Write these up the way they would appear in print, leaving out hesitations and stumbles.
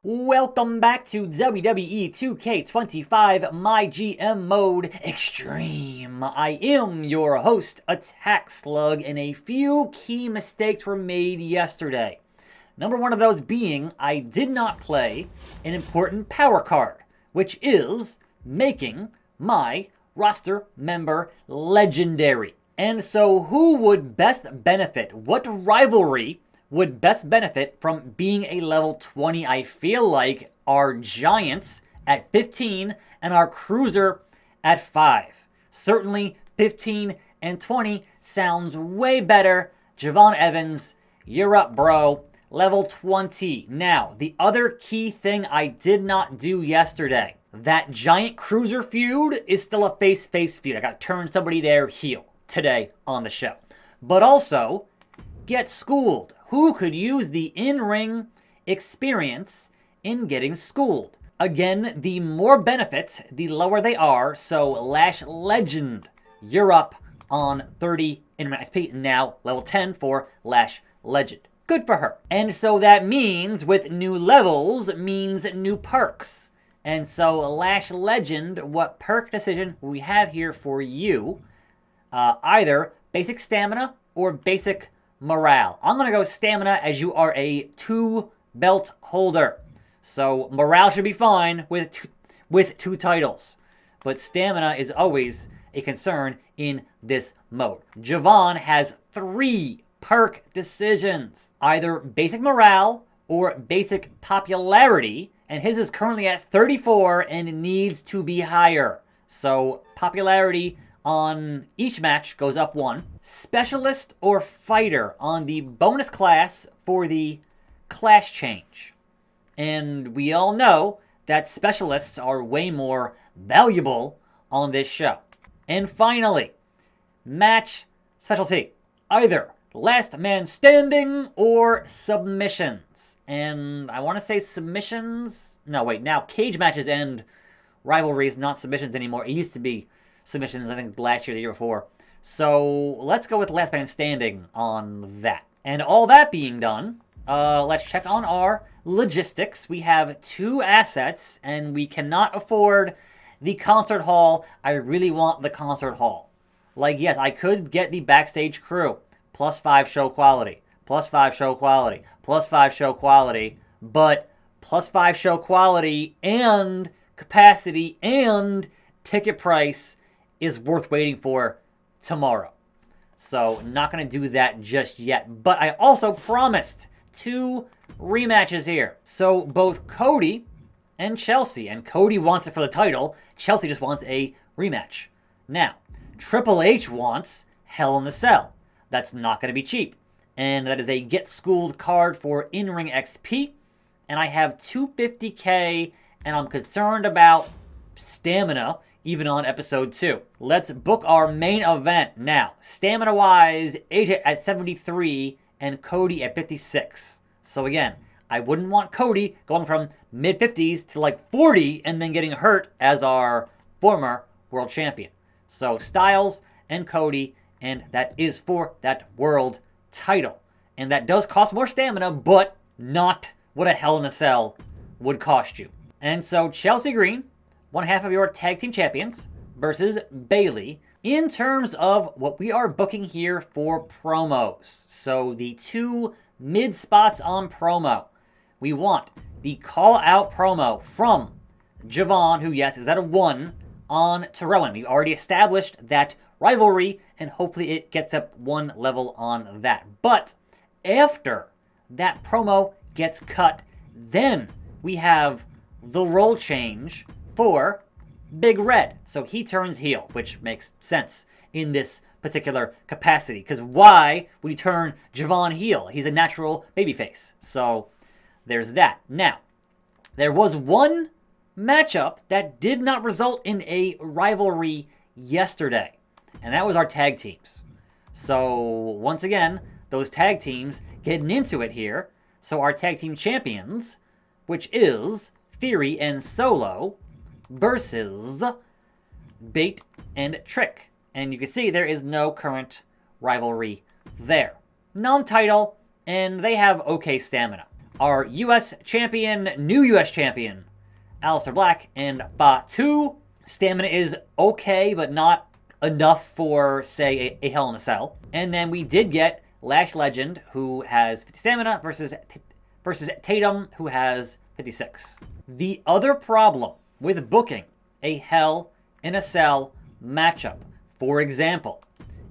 Welcome back to WWE 2K25 MyGM Mode Extreme. I am your host, attackslug, and a few key mistakes were made yesterday. Number one of those being I did not play an important power card, which is making my roster member legendary. And so who would best benefit? What rivalry would best benefit from being a level 20? I feel like our Giants at 15 and our Cruiser at 5. Certainly 15 and 20 sounds way better. Javon Evans, you're up, bro. Level 20. Now, the other key thing I did not do yesterday. That Giant Cruiser feud is still a face-face feud. I gotta turn somebody there heel today on the show. But also, get schooled. Who could use the in-ring experience in getting schooled? Again, the more benefits, the lower they are. So Lash Legend, you're up on 30 in-ring XP. Now level 10 for Lash Legend. Good for her. And so that means with new levels means new perks. And so Lash Legend, what perk decision we have here for you? Either basic stamina or basic morale. I'm going to go stamina as you are a 2 belt holder. So morale should be fine with two titles. But stamina is always a concern in this mode. Javon has 3 perk decisions. Either basic morale or basic popularity. And his is currently at 34 and needs to be higher. So popularity on each match goes up 1. Specialist or fighter on the bonus class for the class change. And we all know that specialists are way more valuable on this show. And finally, match specialty. Either last man standing or submissions. And I want to say submissions. No, wait, now cage matches end rivalries, not submissions anymore. It used to be submissions, I think, last year, the year before. So let's go with last man standing on that. And all that being done, let's check on our logistics. We have 2 assets, and we cannot afford the concert hall. I really want the concert hall. Like, yes, I could get the backstage crew. Plus 5 show quality. Plus 5 show quality. Plus 5 show quality. But plus 5 show quality and capacity and ticket price is worth waiting for tomorrow. So not going to do that just yet. But I also promised 2 rematches here. So both Cody and Chelsea. And Cody wants it for the title. Chelsea just wants a rematch. Now, Triple H wants Hell in the Cell. That's not going to be cheap. And that is a Get Schooled card for in-ring XP. And I have 250k, and I'm concerned about stamina even on episode 2. Let's book our main event now. Stamina-wise, AJ at 73 and Cody at 56. So again, I wouldn't want Cody going from mid-50s to like 40 and then getting hurt as our former world champion. So Styles and Cody, and that is for that world title. And that does cost more stamina, but not what a Hell in a Cell would cost you. And so Chelsea Green, one half of your tag team champions, versus Bayley, in terms of what we are booking here for promos. So the 2 mid spots on promo. We want the call out promo from Javon, who, yes, is at a 1 on to Rowan. We've already established that rivalry, and hopefully it gets up 1 level on that. But after that promo gets cut, then we have the role change for Big Red. So he turns heel, which makes sense in this particular capacity. Because why would he turn Javon heel? He's a natural babyface. So there's that. Now, there was one matchup that did not result in a rivalry yesterday. And that was our tag teams. So once again, those tag teams getting into it here. So our tag team champions, which is Theory and Solo, versus Bait and Trick. And you can see there is no current rivalry there. Non-title, and they have okay stamina. our U.S. champion, new U.S. champion, Aleister Black, and Fatu. Stamina is okay, but not enough for, say, a Hell in a Cell. And then we did get Lash Legend, who has 50 stamina, versus Tatum, who has 56. The other problem with booking a Hell in a Cell matchup, for example,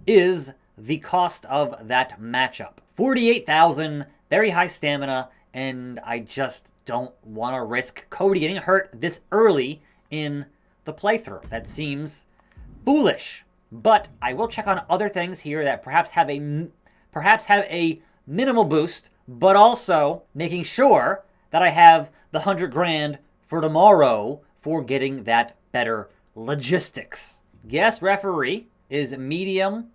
is the cost of that matchup. 48,000, very high stamina, and I just don't want to risk Cody getting hurt this early in the playthrough. That seems foolish. But I will check on other things here that perhaps have a minimal boost, but also making sure that I have the 100 grand for tomorrow for getting that better logistics. Guest referee is medium,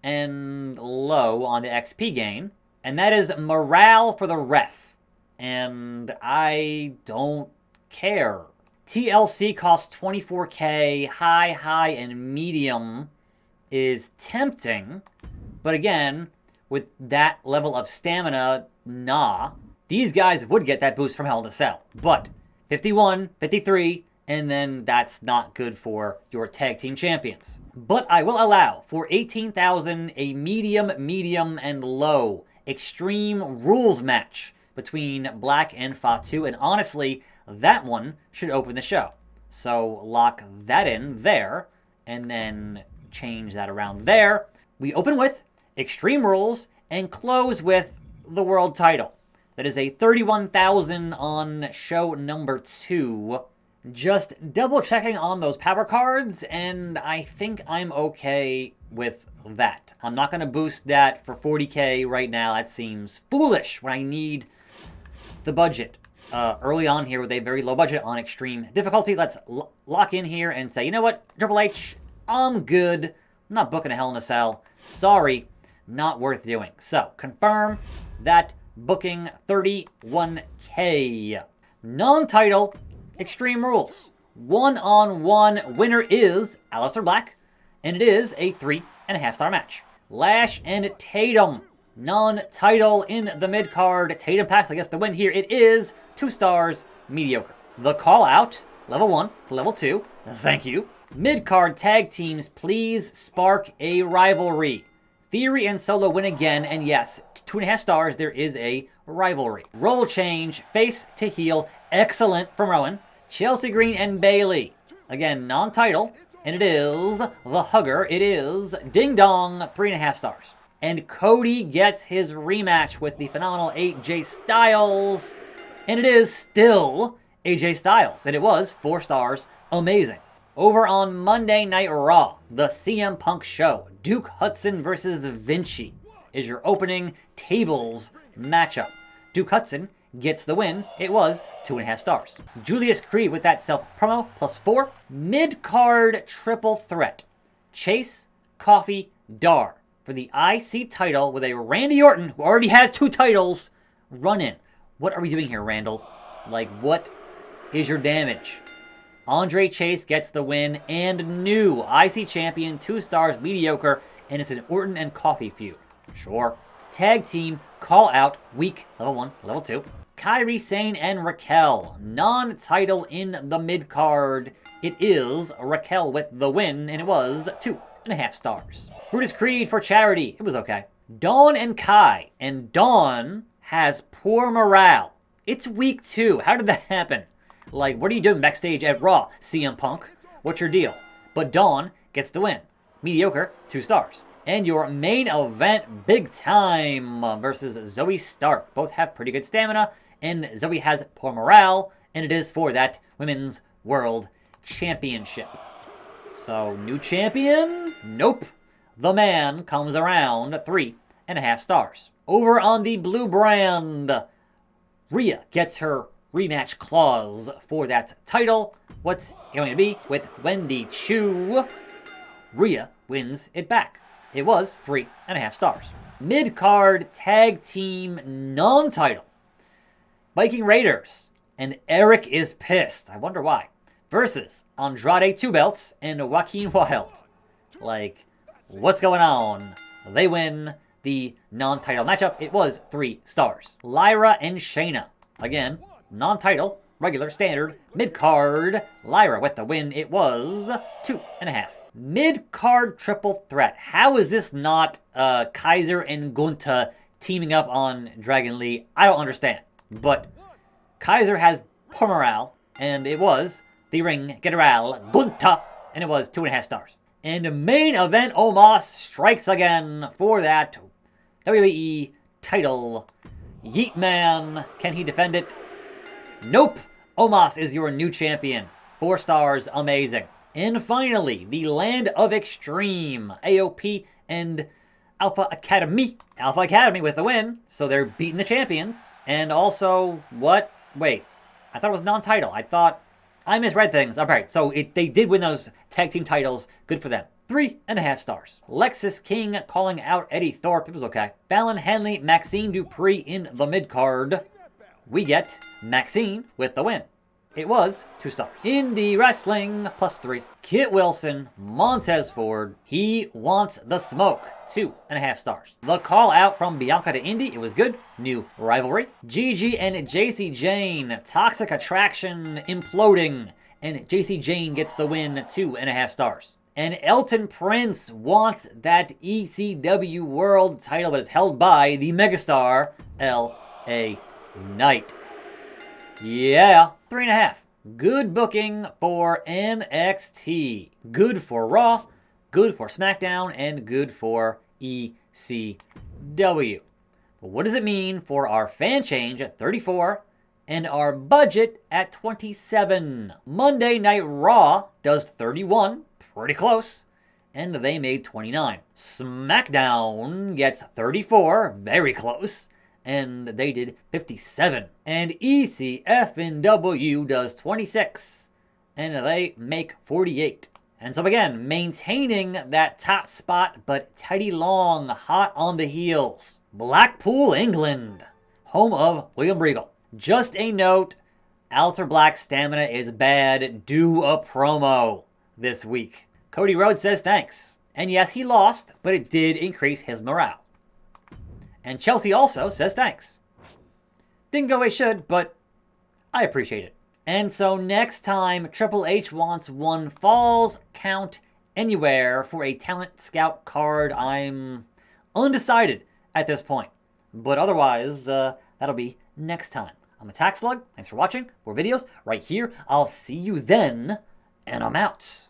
and low on the XP gain, and that is morale for the ref, and I don't care. TLC costs 24k, high, and medium is tempting, but again, with that level of stamina, nah. These guys would get that boost from Hell in a Cell, but 51, 53, and then that's not good for your tag team champions. But I will allow for 18,000 a medium, and low Extreme Rules match between Black and Fatu, and honestly, that one should open the show. So lock that in there, and then change that around there. We open with Extreme Rules and close with the world title. That is a 31,000 on show number 2. Just double checking on those power cards, and I think I'm okay with that. I'm not going to boost that for 40k right now. That seems foolish when I need the budget. Early on here with a very low budget on extreme difficulty, let's lock in here and say, you know what, Triple H, I'm good. I'm not booking a Hell in a Cell. Sorry, not worth doing. So, confirm that booking 31k. Non-title Extreme Rules. One-on-one winner is Aleister Black, and it is a 3.5 star match. Lash and Tatum. Non-title in the mid-card. Tatum packs, I guess, the win here. It is 2 stars, mediocre. The call-out, level 1 to level 2. Thank you. Mid-card tag teams, please spark a rivalry. Theory and Solo win again, and yes, 2.5 stars, there is a rivalry. Role change, face to heel, excellent from Rowan. Chelsea Green and Bailey. Again, non-title, and it is the Hugger. It is Ding Dong, 3.5 stars. And Cody gets his rematch with the phenomenal AJ Styles, and it is still AJ Styles, and it was 4 stars, amazing. Over on Monday Night Raw, the CM Punk show, Duke Hudson versus Vinci is your opening tables matchup. Duke Hudson gets the win. It was 2.5 stars. Julius Creed with that self-promo, +4. Mid-card triple threat. Chase, Coffee, Dar for the IC title with a Randy Orton, who already has 2 titles, run in. What are we doing here, Randall? Like, what is your damage? Andre Chase gets the win, and new IC champion, 2 stars, mediocre, and it's an Orton and Coffee feud. Sure. Tag team, call out, weak, level 1, level 2. Kairi Sane and Raquel, non-title in the mid-card. It is Raquel with the win, and it was 2.5 stars. Brutus Creed for charity, it was okay. Dawn and Kai, and Dawn has poor morale. It's week 2, how did that happen? Like, what are you doing backstage at Raw, CM Punk? What's your deal? But Dawn gets the win. Mediocre, 2 stars. And your main event, Big Time versus Zoe Stark. Both have pretty good stamina, and Zoe has poor morale, and it is for that Women's World Championship. So, new champion? Nope. The man comes around 3.5 stars. Over on the blue brand, Rhea gets her rematch clause for that title. What's it going to be with Wendy Chu? Rhea wins it back. It was 3.5 stars. Mid-card tag team non-title. Viking Raiders. And Eric is pissed. I wonder why. Versus Andrade 2 belts and Joaquin Wilde. Like, what's going on? They win. the non-title matchup, it was 3 stars. Lyra and Shayna. Again, non-title, regular, standard, mid-card. Lyra with the win, it was 2.5. Mid-card triple threat. How is this not Kaiser and Gunta teaming up on Dragon Lee? I don't understand. But Kaiser has poor morale, and it was the ring general Gunta, and it was 2.5 stars. And the main event, Omos strikes again for that WWE title. Yeet Man, can he defend it? Nope. Omos is your new champion. 4 stars, amazing. And finally, the Land of Extreme, AOP and Alpha Academy. Alpha Academy with the win, so they're beating the champions. And also, what? Wait, I thought it was non-title. I misread things. All right, so they did win those tag team titles. Good for them. 3.5 stars. Lexis King calling out Eddie Thorpe. It was okay. Fallon Henley, Maxine Dupree in the mid-card. We get Maxine with the win. It was 2 stars. Indie Wrestling, +3. Kit Wilson, Montez Ford. He wants the smoke. 2.5 stars. The call out from Bianca to Indy. It was good. New rivalry. Gigi and JC Jane. Toxic Attraction imploding. And JC Jane gets the win. 2.5 stars. And Elton Prince wants that ECW World title, but it's held by the megastar LA Knight. Yeah, 3.5. Good booking for NXT. Good for Raw, good for SmackDown, and good for ECW. But what does it mean for our fan change at 34 and our budget at 27? Monday Night Raw does 31, pretty close, and they made 29. SmackDown gets 34, very close, and they did 57. And ECFNW does 26, and they make 48. And so again, maintaining that top spot, but Teddy Long hot on the heels. Blackpool, England, home of William Regal. Just a note, Aleister Black's stamina is bad. Do a promo this week. Cody Rhodes says thanks. And yes, he lost, but it did increase his morale. And Chelsea also says thanks. Didn't go as should, but I appreciate it. And so next time, Triple H wants one Falls Count Anywhere for a Talent Scout card. I'm undecided at this point. But otherwise, that'll be next time. I'm attackslug. Thanks for watching. More videos right here. I'll see you then, and I'm out.